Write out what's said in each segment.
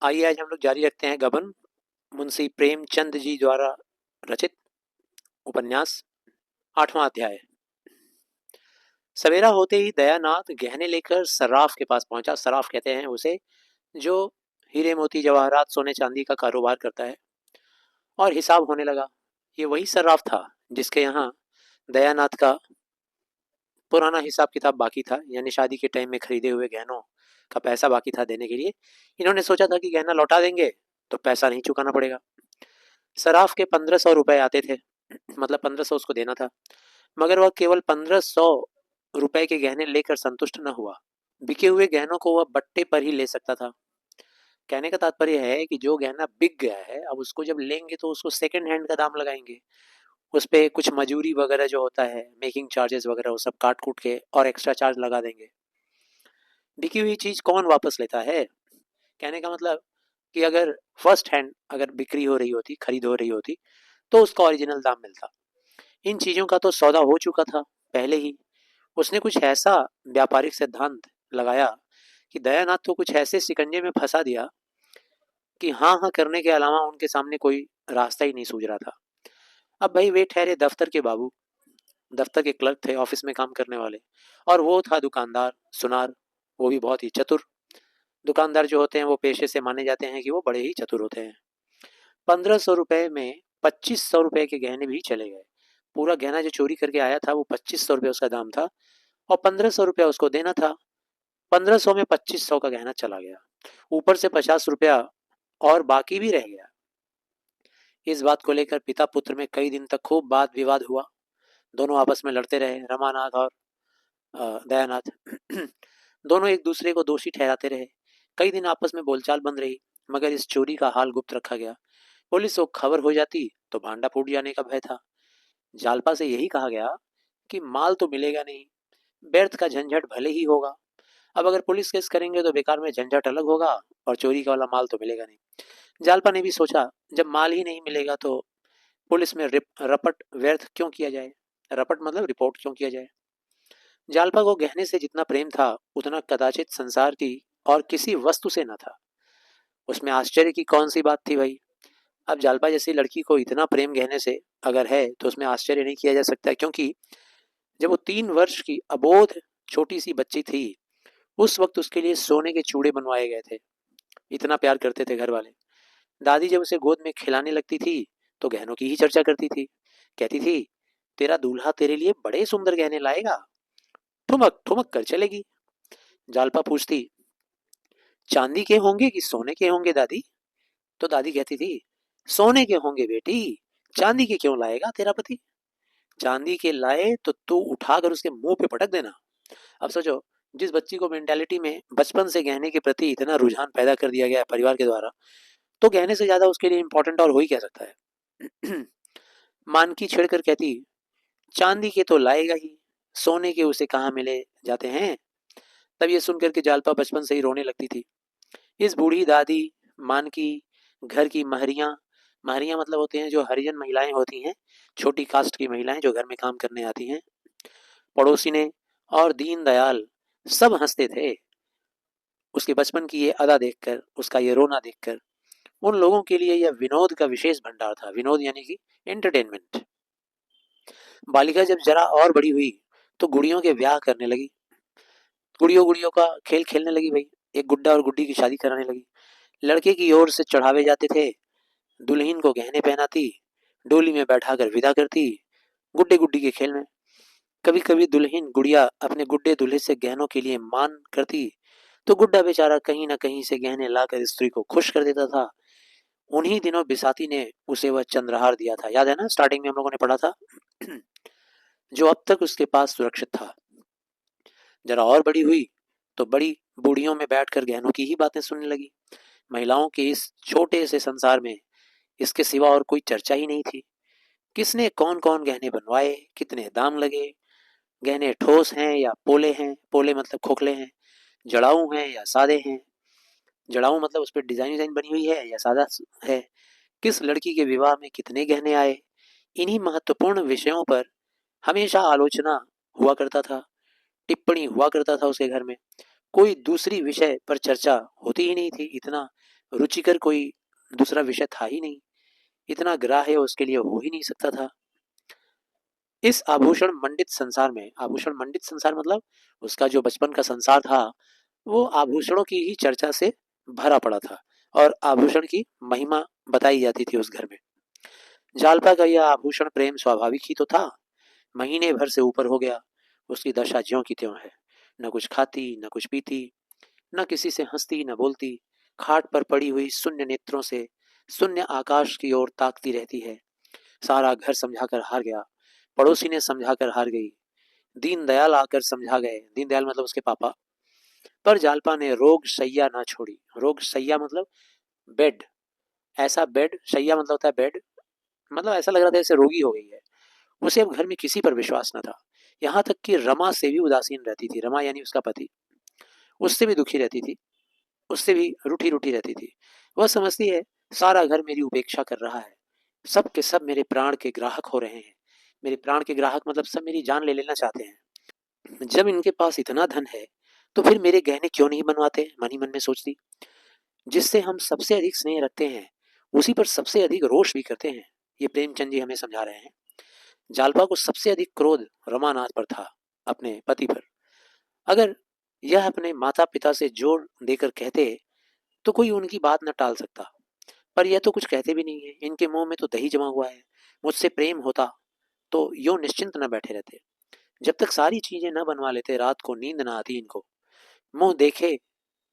आइए आज हम लोग जारी रखते हैं गबन मुंशी प्रेमचंद जी द्वारा रचित उपन्यास 8वां अध्याय। सवेरा होते ही दयानाथ गहने लेकर सराफ के पास पहुंचा। सराफ कहते हैं उसे जो हीरे मोती जवाहरात सोने चांदी का कारोबार करता है। और हिसाब होने लगा। ये वही सराफ था जिसके यहाँ दयानाथ का पुराना हिसाब किताब बाकी था, यानी शादी के टाइम में खरीदे हुए गहनों का पैसा बाकी था देने के लिए। इन्होंने सोचा था कि गहना लौटा देंगे तो पैसा नहीं चुकाना पड़ेगा। सराफ के 1500 रुपए आते थे, मतलब 1500 उसको देना था, मगर वह केवल 1500 रुपए के गहने लेकर संतुष्ट न हुआ। बिके हुए गहनों को वह बट्टे पर ही ले सकता था। कहने का तात्पर्य है कि जो गहना बिक गया है अब उसको जब लेंगे तो उसको सेकंड हैंड का दाम लगाएंगे, उस पे कुछ मजूरी वगैरह जो होता है, मेकिंग चार्जेस वगैरह, वो सब काट कूट के और एक्स्ट्रा चार्ज लगा देंगे। बिकी हुई चीज कौन वापस लेता है? कहने का मतलब कि अगर फर्स्ट हैंड अगर बिक्री हो रही होती, खरीद हो रही होती, तो उसका ओरिजिनल दाम मिलता। इन चीजों का तो सौदा हो चुका था पहले ही। उसने कुछ ऐसा व्यापारिक सिद्धांत लगाया कि दयानाथ को कुछ ऐसे शिकंजे में फंसा दिया कि हाँ हाँ करने के अलावा उनके सामने कोई रास्ता ही नहीं सूझ रहा था। अब भाई वे ठहरे दफ्तर के बाबू, दफ्तर के क्लर्क थे, ऑफिस में काम करने वाले, और वो था दुकानदार सुनार, वो भी बहुत ही चतुर। दुकानदार जो होते हैं वो पेशे से माने जाते हैं कि वो बड़े ही चतुर होते हैं। 1500 रुपए में 2500 रुपए के गहने भी चले गए। पूरा गहना जो चोरी करके आया था वो 2500 रुपये उसका दाम था, और 1500 रुपया उसको देना था। 1500 में 2500 का गहना चला गया, ऊपर से 50 रुपया और बाकी भी रह गया। इस बात को लेकर पिता पुत्र में कई दिन तक खूब वाद विवाद हुआ। दोनों आपस में लड़ते रहे, रमानाथ और दयानाथ। दोनों एक दूसरे को दोषी ठहराते रहे। कई दिन आपस में बोलचाल बंद रही, मगर इस चोरी का हाल गुप्त रखा गया। पुलिस को खबर हो जाती तो भांडा फूट जाने का भय था। जालपा से यही कहा गया कि माल तो मिलेगा नहीं, व्यर्थ का झंझट भले ही होगा। अब अगर पुलिस केस करेंगे तो बेकार में झंझट अलग होगा, और चोरी का वाला माल तो मिलेगा नहीं। जालपा ने भी सोचा जब माल ही नहीं मिलेगा तो पुलिस में रपट व्यर्थ क्यों किया जाए। रपट मतलब रिपोर्ट क्यों किया जाए। जालपा को गहने से जितना प्रेम था उतना कदाचित संसार की और किसी वस्तु से न था। उसमें आश्चर्य की कौन सी बात थी भाई। अब जालपा जैसी लड़की को इतना प्रेम गहने से अगर है तो उसमें आश्चर्य नहीं किया जा सकता, क्योंकि जब वो 3 वर्ष की अबोध छोटी सी बच्ची थी उस वक्त उसके लिए सोने के चूड़े बनवाए गए थे। इतना प्यार करते थे घर वाले। दादी जब उसे गोद में खिलाने लगती थी तो गहनों की ही चर्चा करती थी। कहती थी तेरा दूल्हा तेरे लिए बड़े सुंदर गहने लाएगा, ठुमक ठुमक कर चलेगी। जालपा पूछती चांदी के होंगे कि सोने के होंगे दादी? तो दादी कहती थी सोने के होंगे बेटी, चांदी के क्यों लाएगा तेरा पति? चांदी के लाए तो तू उठाकर उसके मुंह पे पटक देना। अब सोचो, जिस बच्ची को मेंटालिटी में बचपन से गहने के प्रति इतना रुझान पैदा कर दिया गया है परिवार के द्वारा, तो गहने से ज्यादा उसके लिए इंपॉर्टेंट और हो ही क्या सकता है। मानकी छिड़कर कहती चांदी के तो लाएगा ही, सोने के उसे कहाँ मिले जाते हैं। तब ये सुनकर के जालपा बचपन से ही रोने लगती थी। इस बूढ़ी दादी, मानकी, घर की महरियां, महरियां मतलब होते हैं जो हरिजन महिलाएं होती हैं, छोटी कास्ट की महिलाएं जो घर में काम करने आती हैं, पड़ोसी ने और दीन दयाल सब हंसते थे उसके बचपन की ये अदा देखकर, उसका ये रोना देखकर। उन लोगों के लिए यह विनोद का विशेष भंडार था। विनोद यानी कि एंटरटेनमेंट। बालिका जब जरा और बड़ी हुई तो गुड़ियों के ब्याह करने लगी। गुड़ियों गुड़ियों का खेल खेलने लगी भाई। एक गुड्डा और गुड्डी की शादी कराने लगी। लड़के की ओर से चढ़ावे जाते थे, दुल्हन को गहने पहनाती, डोली में बैठाकर विदा करती, गुड्डे गुड्डी के खेल में। कभी कभी दुल्हन गुड़िया अपने गुड्डे दूल्हे से गहनों के लिए मान करती तो गुड्डा बेचारा कहीं ना कहीं से गहने लाकर स्त्री को खुश कर देता था। उन्हीं दिनों बिसाती ने उसे वह चंद्रहार दिया था, याद है ना, स्टार्टिंग में हम लोगों ने पढ़ा था। जो अब तक उसके पास सुरक्षित था। जरा और बड़ी हुई तो बड़ी बूढ़ियों में बैठकर गहनों की ही बातें सुनने लगी। महिलाओं के इस छोटे से संसार में इसके सिवा और कोई चर्चा ही नहीं थी। किसने कौन कौन गहने बनवाए, कितने दाम लगे, गहने ठोस हैं या पोले हैं, पोले मतलब खोखले हैं, जड़ाऊ हैं या सादे हैं, जड़ाऊ मतलब उस पर डिजाइन डिजाइन बनी हुई है या सादा है, किस लड़की के विवाह में कितने गहने आए। इन्हीं महत्वपूर्ण विषयों पर हमेशा आलोचना हुआ करता था, टिप्पणी हुआ करता था उसके घर में। कोई दूसरी विषय पर चर्चा होती ही नहीं थी। इतना रुचिकर कोई दूसरा विषय था ही नहीं, इतना ग्राह्य उसके लिए हो ही नहीं सकता था। इस आभूषण मंडित संसार में, आभूषण मंडित संसार मतलब उसका जो बचपन का संसार था वो आभूषणों की ही चर्चा से भरा पड़ा था और आभूषण की महिमा बताई जाती थी उस घर में। जालपा का यह आभूषण प्रेम स्वाभाविक ही तो था, महीने भर से ऊपर हो गया। उसकी दशा ज्यों की त्यों है, न कुछ खाती न कुछ पीती, न किसी से हंसती न बोलती, खाट पर पड़ी हुई शून्य नेत्रों से शून्य आकाश की ओर ताकती रहती है। सारा घर समझाकर हार गया, पड़ोसी ने समझाकर हार गई, दीनदयाल आकर समझा गए, दीनदयाल मतलब उसके पापा, पर जालपा ने रोग शैया ना छोड़ी। रोग शैया मतलब बेड, ऐसा बेड, शैया मतलब होता है बेड, मतलब ऐसा लग रहा था जैसे रोगी हो गई है। उसे अब घर में किसी पर विश्वास न था, यहाँ तक कि रमा से भी उदासीन रहती थी। रमा यानी उसका पति, उससे भी दुखी रहती थी, उससे भी रूठी रूठी रहती थी। वह समझती है सारा घर मेरी उपेक्षा कर रहा है, सब के सब मेरे प्राण के ग्राहक हो रहे हैं। मेरे प्राण के ग्राहक मतलब सब मेरी जान ले लेना चाहते हैं। जब इनके पास इतना धन है तो फिर मेरे गहने क्यों नहीं बनवाते, मन ही मन में सोचती। जिससे हम सबसे अधिक स्नेह रखते हैं उसी पर सबसे अधिक रोष भी करते हैं, ये प्रेमचंद जी हमें समझा रहे हैं। जालपा को सबसे अधिक क्रोध रमानाथ पर था, अपने पति पर। अगर यह अपने माता पिता से जोर देकर कहते तो कोई उनकी बात न टाल सकता, पर यह तो कुछ कहते भी नहीं है। इनके मुंह में तो दही जमा हुआ है। मुझसे प्रेम होता तो यूं निश्चिंत न बैठे रहते। जब तक सारी चीजें न बनवा लेते रात को नींद न आती इनको। मुंह देखे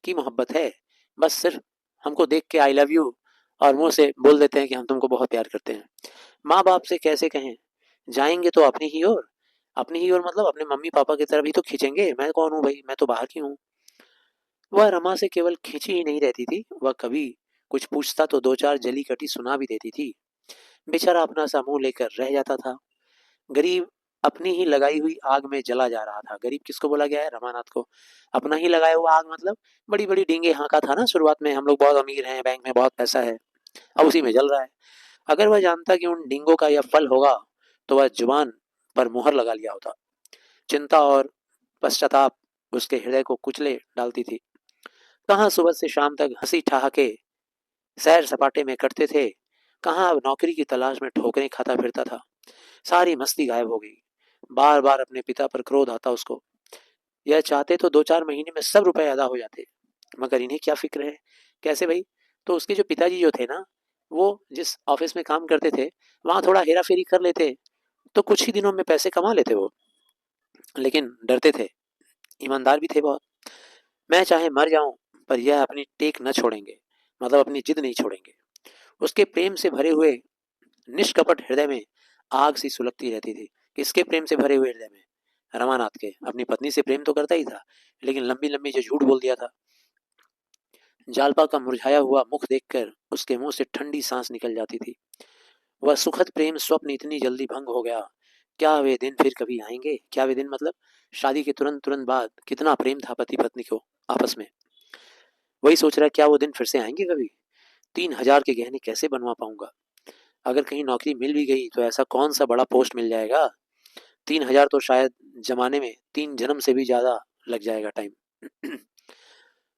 की मोहब्बत है, बस सिर्फ हमको देख के आई लव यू और मुंह से बोल देते हैं कि हम तुमको बहुत प्यार करते हैं। माँ बाप से कैसे कहें, जाएंगे तो अपनी ही ओर, अपनी ही ओर मतलब अपने मम्मी पापा की तरफ ही तो खींचेंगे। मैं कौन हूँ भाई, मैं तो बाहर की हूँ। वह रमा से केवल खींची ही नहीं रहती थी, वह कभी कुछ पूछता तो दो चार जली कटी सुना भी देती थी। बेचारा अपना सा मुंह लेकर रह जाता था। गरीब अपनी ही लगाई हुई आग में जला जा रहा था। गरीब किसको बोला गया है, रमानाथ को। अपना ही लगाया हुआ आग मतलब बड़ी बड़ी डींगे हाँका था ना शुरुआत में, हम लोग बहुत अमीर हैं, बैंक में बहुत पैसा है, अब उसी में जल रहा है। अगर वह जानता कि उन डींगों का यह फल होगा तो वह जुबान पर मुहर लगा लिया होता। चिंता और पश्चाताप उसके हृदय को कुचले डालती थी। कहाँ सुबह से शाम तक हंसी ठहाके सैर सपाटे में कटते थे, कहाँ अब नौकरी की तलाश में ठोकरें खाता फिरता था। सारी मस्ती गायब हो गई। बार बार अपने पिता पर क्रोध आता उसको। यह चाहते तो दो चार महीने में सब रुपए अदा हो जाते, मगर इन्हें क्या फिक्र है। कैसे भाई, तो उसके जो पिताजी जो थे ना, वो जिस ऑफिस में काम करते थे वहां थोड़ा हेरा फेरी कर लेते तो कुछ ही दिनों में पैसे कमा लेते वो। लेकिन डरते थे, ईमानदार भी थे बहुत। मैं चाहे मर जाऊं पर यह अपनी टेक न छोड़ेंगे, मतलब अपनी जिद नहीं छोड़ेंगे। उसके प्रेम से भरे हुए निष्कपट हृदय में आग सी सुलगती रहती थी। किसके प्रेम से भरे हुए हृदय में, रमानाथ के। अपनी पत्नी से प्रेम तो करता ही था, लेकिन लंबी लंबी जो झूठ बोल दिया था। जालपा का मुरझाया हुआ मुख देखकर उसके मुंह से ठंडी सांस निकल जाती थी। वह सुखद प्रेम स्वप्न इतनी जल्दी भंग हो गया। क्या वे दिन फिर कभी आएंगे, क्या वे दिन मतलब शादी के तुरंत तुरंत बाद कितना प्रेम था पति पत्नी को आपस में। वही सोच रहा है क्या वो दिन फिर से आएंगे कभी। 3,000 के गहने कैसे बनवा पाऊंगा। अगर कहीं नौकरी मिल भी गई तो ऐसा कौन सा बड़ा पोस्ट मिल जाएगा। 3,000 तो शायद जमाने में 3 जन्म से भी ज्यादा लग जाएगा टाइम।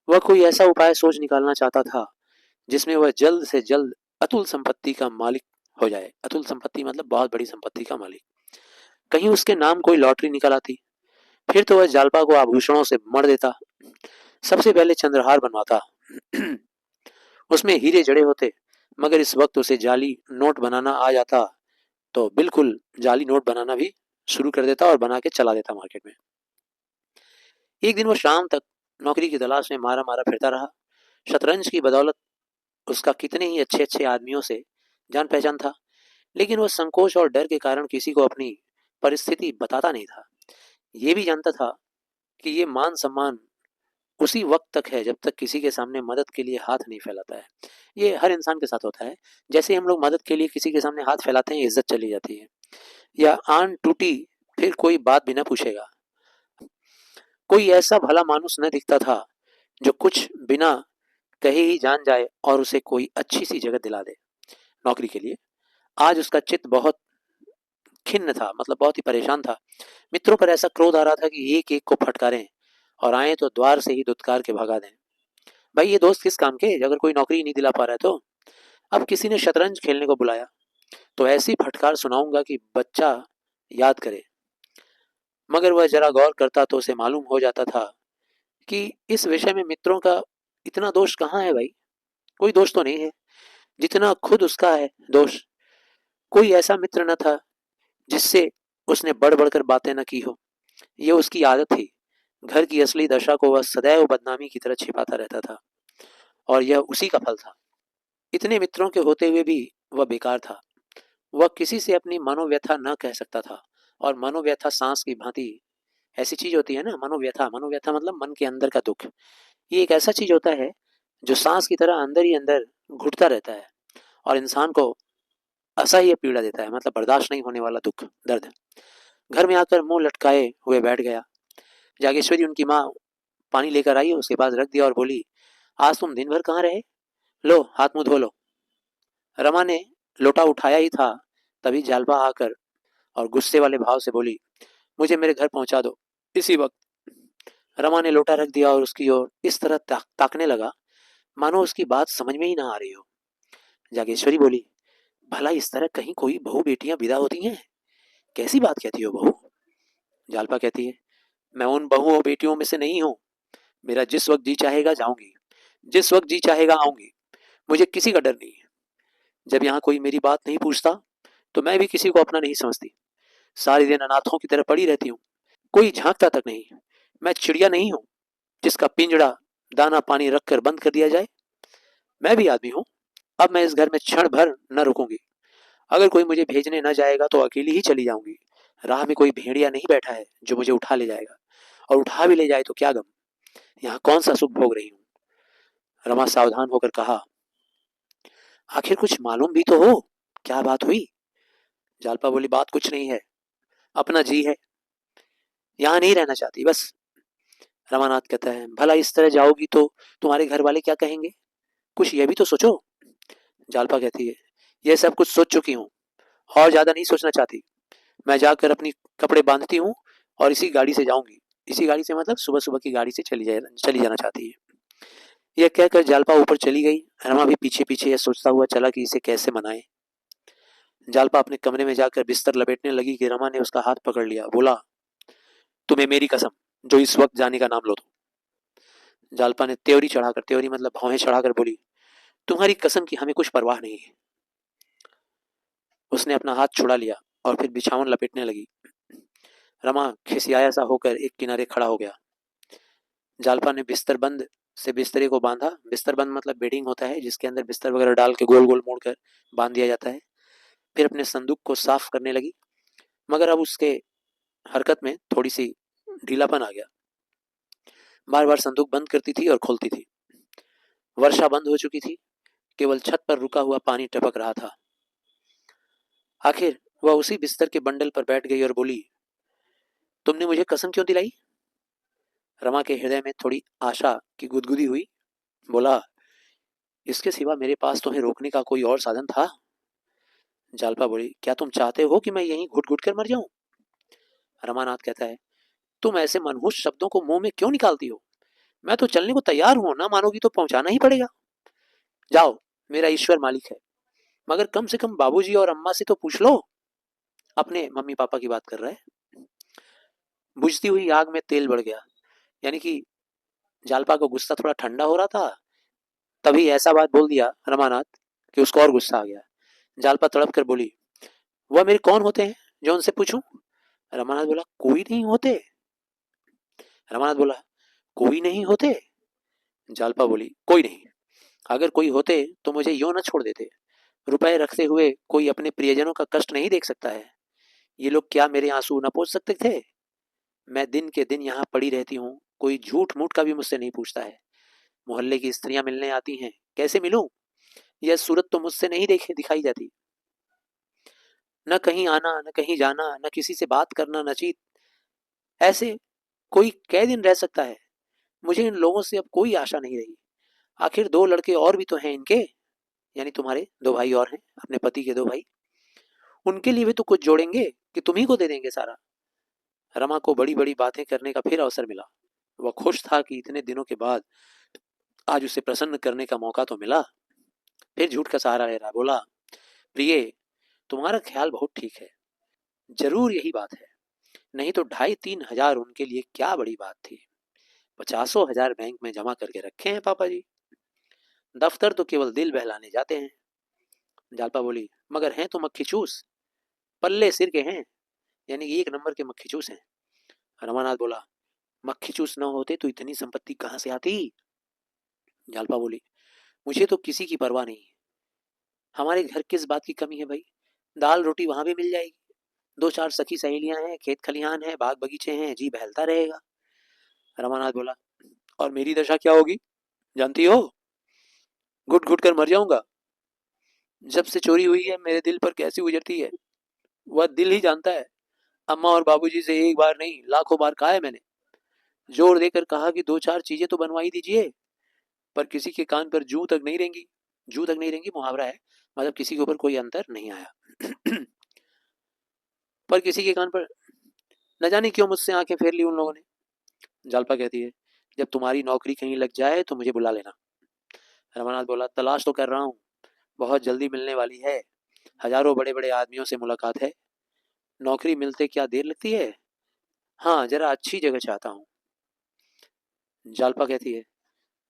वह कोई ऐसा उपाय सोच निकालना चाहता था जिसमें वह जल्द से जल्द अतुल संपत्ति का मालिक हो जाए। अतुल संपत्ति मतलब बहुत बड़ी संपत्ति का मालिक। कहीं उसके नाम कोई लॉटरी निकल आती, फिर तो वह जालपा को आभूषणों से मर देता। सबसे पहले चंद्रहार बनवाता। उसमें हीरे जड़े होते, मगर इस वक्त उसे जाली नोट बनाना आ जाता तो बिल्कुल जाली नोट बनाना भी शुरू कर देता और बना के चला देता मार्केट में। एक दिन वो शाम तक नौकरी की तलाश में मारा मारा फिरता रहा। शतरंज की बदौलत उसका कितने ही अच्छे अच्छे आदमियों से जान पहचान था, लेकिन वह संकोच और डर के कारण किसी को अपनी परिस्थिति बताता नहीं था। ये भी जानता था कि ये मान सम्मान उसी वक्त तक है जब तक किसी के सामने मदद के लिए हाथ नहीं फैलाता है। ये हर इंसान के साथ होता है। जैसे हम लोग मदद के लिए किसी के सामने हाथ फैलाते हैं इज्जत चली जाती है, या आन टूटी फिर कोई बात भी ना पूछेगा। कोई ऐसा भला मानुस न दिखता था जो कुछ बिना कहे ही जान जाए और उसे कोई अच्छी सी जगह दिला दे नौकरी के लिए। आज उसका चित्त बहुत खिन्न था, मतलब बहुत ही परेशान था। मित्रों पर ऐसा क्रोध आ रहा था कि एक एक को फटकारें और आए तो द्वार से ही दुत्कार के भगा दें। भाई ये दोस्त किस काम के, अगर कोई नौकरी नहीं दिला पा रहा है तो। अब किसी ने शतरंज खेलने को बुलाया तो ऐसी फटकार सुनाऊंगा कि बच्चा याद करे। मगर वह जरा गौर करता तो उसे मालूम हो जाता था कि इस विषय में मित्रों का इतना दोष कहाँ है भाई। कोई दोष तो नहीं है जितना खुद उसका है दोष। कोई ऐसा मित्र न था जिससे उसने बढ़ बढ़कर बातें न की हो। ये उसकी आदत थी। घर की असली दशा को वह सदैव बदनामी की तरह छिपाता रहता था और यह उसी का फल था। इतने मित्रों के होते हुए भी वह बेकार था। वह किसी से अपनी मनोव्यथा न कह सकता था। और मनोव्यथा सांस की भांति ऐसी चीज होती है ना, मनोव्यथा, मनोव्यथा मतलब मन के अंदर का दुख। ये एक ऐसा चीज होता है जो सांस की तरह अंदर ही अंदर घुटता रहता है और इंसान को असह्य पीड़ा देता है, मतलब बर्दाश्त नहीं होने वाला दुख, दर्द। घर में आकर मुंह लटकाए हुए बैठ गया। जागेश्वरी उनकी माँ पानी लेकर आई, उसके पास रख दिया और बोली, आज तुम दिन भर कहाँ रहे, लो हाथ मुंह धो लो। रमा ने लोटा उठाया ही था तभी जालपा आकर और गुस्से वाले भाव से बोली, मुझे मेरे घर पहुंचा दो इसी वक्त। रमा ने लोटा रख दिया और उसकी ओर इस तरह ताकने लगा मानो उसकी बात समझ में ही ना आ रही हो। जागेश्वरी बोली, भला इस तरह कहीं कोई बहू बेटियां विदा होती हैं, कैसी बात कहती हो बहू। जालपा कहती है, मैं उन बहुओं बेटियों में से नहीं हूं। मेरा जिस वक्त जी चाहेगा जाऊंगी, जिस वक्त जी चाहेगा आऊंगी। मुझे किसी का डर नहीं है। जब यहाँ कोई मेरी बात नहीं पूछता तो मैं भी किसी को अपना नहीं समझती। सारे दिन अनाथों की तरह पड़ी रहती हूँ, कोई झांकता तक नहीं। मैं चिड़िया नहीं हूँ जिसका पिंजड़ा दाना पानी रखकर बंद कर दिया जाए। मैं भी आदमी हूँ। अब मैं इस घर में क्षण भर न रुकूंगी। अगर कोई मुझे भेजने न जाएगा तो अकेली ही चली जाऊंगी। राह में कोई भेड़िया नहीं बैठा है जो मुझे उठा ले जाएगा, और उठा भी ले जाए तो क्या गम, यहाँ कौन सा सुख भोग रही हूँ। रमा सावधान होकर कहा, आखिर कुछ मालूम भी तो हो, क्या बात हुई। जालपा बोली, बात कुछ नहीं है, अपना जी है, यहाँ नहीं रहना चाहती बस। रमानाथ कहता है, भला इस तरह जाओगी तो तुम्हारे घर वाले क्या कहेंगे, कुछ ये भी तो सोचो। जालपा कहती है, यह सब कुछ सोच चुकी हूँ और ज्यादा नहीं सोचना चाहती। मैं जाकर अपनी कपड़े बांधती हूँ और इसी गाड़ी से जाऊंगी। इसी गाड़ी से मतलब सुबह सुबह की गाड़ी से चली जाना चाहती है। यह कहकर जालपा ऊपर चली गई। रमा भी पीछे पीछे यह सोचता हुआ चला कि इसे कैसे मनाए। जालपा अपने कमरे में जाकर बिस्तर लपेटने लगी कि रमा ने उसका हाथ पकड़ लिया, बोला, तुम्हें मेरी कसम जो इस वक्त जाने का नाम लो तो। जालपा ने त्योरी चढ़ाकर, त्योरी मतलब भौहें चढ़ाकर बोली, तुम्हारी कसम की हमें कुछ परवाह नहीं है। उसने अपना हाथ छुड़ा लिया और फिर बिछावन लपेटने लगी। रमा खिसियाया सा होकर एक किनारे खड़ा हो गया। जालपा ने बिस्तर बंद से बिस्तरे को बांधा। बिस्तर बंद मतलब बेडिंग होता है जिसके अंदर बिस्तर वगैरह डाल के गोल गोल मोड़ कर बांध दिया जाता है। फिर अपने संदूक को साफ करने लगी, मगर अब उसके हरकत में थोड़ी सी ढीलापन आ गया। बार बार संदूक बंद करती थी और खोलती थी। वर्षा बंद हो चुकी थी, केवल छत पर रुका हुआ पानी टपक रहा था। आखिर वह उसी बिस्तर के बंडल पर बैठ गई और बोली, तुमने मुझे कसम क्यों दिलाई। रमा के हृदय में थोड़ी आशा की गुदगुदी हुई। बोला, इसके सिवा मेरे पास तुम्हें रोकने का कोई और साधन था। जालपा बोली, क्या तुम चाहते हो कि मैं यहीं घुट घुट कर मर जाऊं। रमानाथ कहता है, तुम ऐसे मनहूस शब्दों को मुंह में क्यों निकालती हो। मैं तो चलने को तैयार हूं, ना मानोगी तो पहुंचाना ही पड़ेगा। जाओ, मेरा ईश्वर मालिक है, मगर कम से कम बाबूजी और अम्मा से तो पूछ लो। अपने मम्मी पापा की बात कर रहा है। बुझती हुई आग में तेल बढ़ गया। यानी कि जालपा को गुस्सा थोड़ा ठंडा हो रहा था, तभी ऐसा बात बोल दिया रमानाथ कि उसको और गुस्सा आ गया। जालपा तड़प कर बोली, वह मेरे कौन होते हैं जो उनसे पूछूं। रमानाथ बोला, कोई नहीं होते। रमानाथ बोला, कोई नहीं होते। जालपा बोली, कोई नहीं। अगर कोई होते तो मुझे यूं न छोड़ देते। रुपए रखते हुए कोई अपने प्रियजनों का कष्ट नहीं देख सकता है। ये लोग क्या मेरे आंसू न पोंछ सकते थे। मैं दिन के दिन यहाँ पड़ी रहती हूँ, कोई झूठ मूठ का भी मुझसे नहीं पूछता है। मोहल्ले की स्त्रियां मिलने आती हैं, कैसे मिलूं, यह सूरत तो मुझसे नहीं देखे दिखाई जाती। न कहीं आना, न कहीं जाना, न किसी से बात करना, न चीत। ऐसे कोई कै दिन रह सकता है। मुझे इन लोगों से अब कोई आशा नहीं रही। आखिर दो लड़के और भी तो हैं इनके, यानी तुम्हारे दो भाई और हैं, अपने पति के दो भाई। उनके लिए भी तो कुछ जोड़ेंगे कि तुम ही को दे देंगे सारा। रमा को बड़ी बड़ी बातें करने का फिर अवसर मिला। वह खुश था कि इतने दिनों के बाद आज उसे प्रसन्न करने का मौका तो मिला। फिर झूठ का सहारा ले रहा, बोला, प्रिय, तुम्हारा ख्याल बहुत ठीक है, जरूर यही बात है, नहीं तो 2,500-3,000 उनके लिए क्या बड़ी बात थी। 50,000 बैंक में जमा करके रखे हैं पापा जी, दफ्तर तो केवल दिल बहलाने जाते हैं। जालपा बोली, मगर हैं तो मक्खी चूस, पल्ले सिर के हैं, यानी कि 1 नंबर के मक्खी चूस हैं। रमानाथ बोला, मक्खी चूस न होते तो इतनी संपत्ति कहाँ से आती। जालपा बोली, मुझे तो किसी की परवाह नहीं है, हमारे घर किस बात की कमी है भाई, दाल रोटी वहां भी मिल जाएगी, 2-4 सखी सहेलियां हैं, खेत खलिहान है, बाग बगीचे हैं, जी बहलता रहेगा। रमानाथ बोला, और मेरी दशा क्या होगी जानती हो, घुट घुट कर मर जाऊंगा। जब से चोरी हुई है मेरे दिल पर कैसी गुजरती है, वह दिल ही जानता है। अम्मा और बाबूजी से एक बार नहीं लाखों बार कहा है मैंने, जोर देकर कहा कि 2-4 चीजें तो बनवा ही दीजिए, पर किसी के कान पर जू तक नहीं रेंगी। जू तक नहीं रेंगी मुहावरा है, मतलब किसी के ऊपर कोई अंतर नहीं आया। पर किसी के कान पर न जाने क्यों मुझसे आंखें फेर ली उन लोगों ने। जालपा कहती है, जब तुम्हारी नौकरी कहीं लग जाए तो मुझे बुला लेना। रमानाथ बोला, तलाश तो कर रहा हूँ, बहुत जल्दी मिलने वाली है, हजारों बड़े बड़े आदमियों से मुलाकात है, नौकरी मिलते क्या देर लगती है, हाँ जरा अच्छी जगह चाहता हूँ। जालपा कहती है,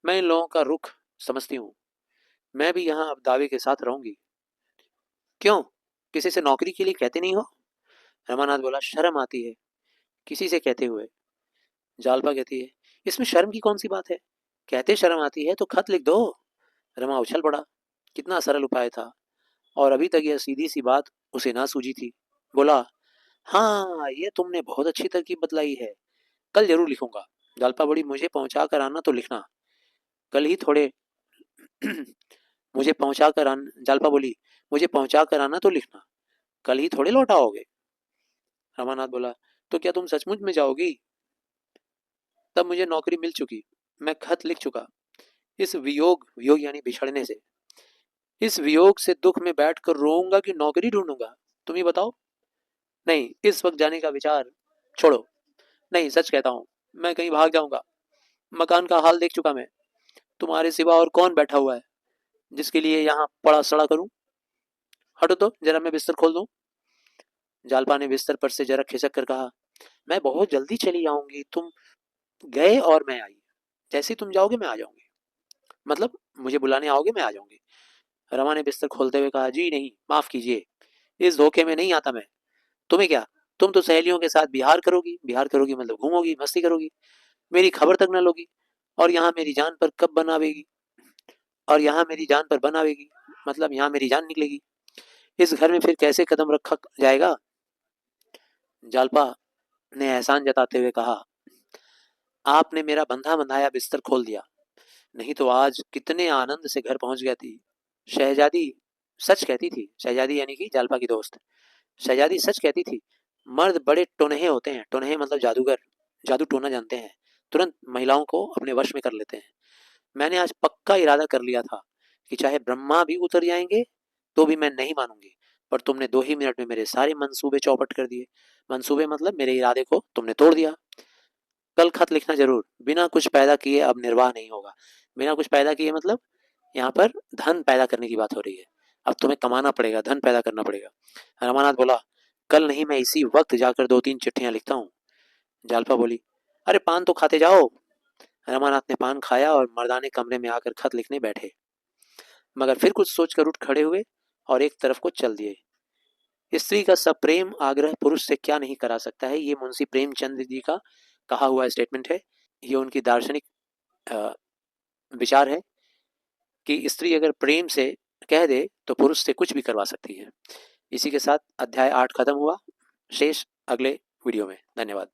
मैं इन लोगों का रुख समझती हूँ, मैं भी यहाँ अब दावे के साथ रहूंगी। क्यों, किसी से नौकरी के लिए कहते नहीं हो। रमानाथ बोला, शर्म आती है किसी से कहते हुए। जालपा कहती है, इसमें शर्म की कौन सी बात है, कहते शर्म आती है तो खत लिख दो। रमा उछल पड़ा, कितना सरल उपाय था, और अभी तक यह सीधी सी बात उसे ना सूझी थी। बोला, हाँ ये तुमने बहुत अच्छी तरकीब बतलाई है, कल जरूर लिखूंगा। जालपा बड़ी, मुझे पहुंचा कर आना तो लिखना, कल ही थोड़े मुझे पहुंचा कर आना, जालपा बोली, मुझे पहुंचा कर आना तो लिखना, कल ही थोड़े लौट आओगे। रमानाथ बोला, तो क्या तुम सचमुच में जाओगी। तब मुझे नौकरी मिल चुकी, मैं खत लिख चुका, इस वियोग, वियोग यानी बिछड़ने से, इस वियोग से दुख में बैठकर रोऊंगा कि नौकरी ढूंढूंगा, तुम ही बताओ। नहीं, इस वक्त जाने का विचार छोड़ो, नहीं सच कहता हूँ, मैं कहीं भाग जाऊंगा, मकान का हाल देख चुका मैं, तुम्हारे सिवा और कौन बैठा हुआ है जिसके लिए यहाँ पड़ा सड़ा करूं। हटो तो जरा मैं बिस्तर खोल दूं। जालपा ने बिस्तर पर से जरा खिसक कर कहा, मैं बहुत जल्दी चली आऊंगी, तुम गए और मैं आई, जैसे ही तुम जाओगे मैं आ जाऊंगी, मतलब मुझे बुलाने आओगे मैं आ जाऊंगी। रमा ने बिस्तर खोलते हुए कहा, जी नहीं, माफ कीजिए, इस धोखे में नहीं आता मैं। तुम्हें क्या, तुम तो सहेलियों के साथ बिहार करोगी, बिहार करोगी मतलब घूमोगी, मस्ती करोगी, मेरी खबर तक न लोगी, और यहाँ मेरी जान पर कब बनावेगी, और यहाँ मेरी जान पर बनावेगी मतलब यहाँ मेरी जान निकलेगी, इस घर में फिर कैसे कदम रखा जाएगा। जालपा ने एहसान जताते हुए कहा, आपने मेरा बंधा बंधाया बिस्तर खोल दिया, नहीं तो आज कितने आनंद से घर पहुंच गई थी। शहजादी सच कहती थी, शहजादी यानी कि जालपा की दोस्त, शहजादी सच कहती थी, मर्द बड़े टोनहे होते हैं, टोनहे मतलब जादूगर, जादू टोना जानते हैं, तुरंत महिलाओं को अपने वश में कर लेते हैं। मैंने आज पक्का इरादा कर लिया था कि चाहे ब्रह्मा भी उतर जाएंगे तो भी मैं नहीं मानूंगी, पर तुमने 2 ही मिनट में मेरे सारे मंसूबे चौपट कर दिए। मंसूबे मतलब मेरे इरादे को तुमने तोड़ दिया। कल खत लिखना जरूर, बिना कुछ पैदा किए अब निर्वाह नहीं होगा। बिना कुछ पैदा किए मतलब यहाँ पर धन पैदा करने की बात हो रही है, अब तुम्हें कमाना पड़ेगा, धन पैदा करना पड़ेगा। रमानाथ बोला, कल नहीं, मैं इसी वक्त जाकर 2-3 चिट्ठियां लिखता हूँ। जालपा बोली, अरे पान तो खाते जाओ। रमानाथ ने पान खाया और मर्दाने कमरे में आकर खत लिखने बैठे, मगर फिर कुछ सोचकर उठ खड़े हुए और एक तरफ को चल दिए। स्त्री का सप्रेम आग्रह पुरुष से क्या नहीं करा सकता है, ये मुंशी प्रेमचंद जी का कहा हुआ स्टेटमेंट है। ये उनकी दार्शनिक विचार है कि स्त्री अगर प्रेम से कह दे तो पुरुष से कुछ भी करवा सकती है। इसी के साथ अध्याय 8 खत्म हुआ, शेष अगले वीडियो में। धन्यवाद।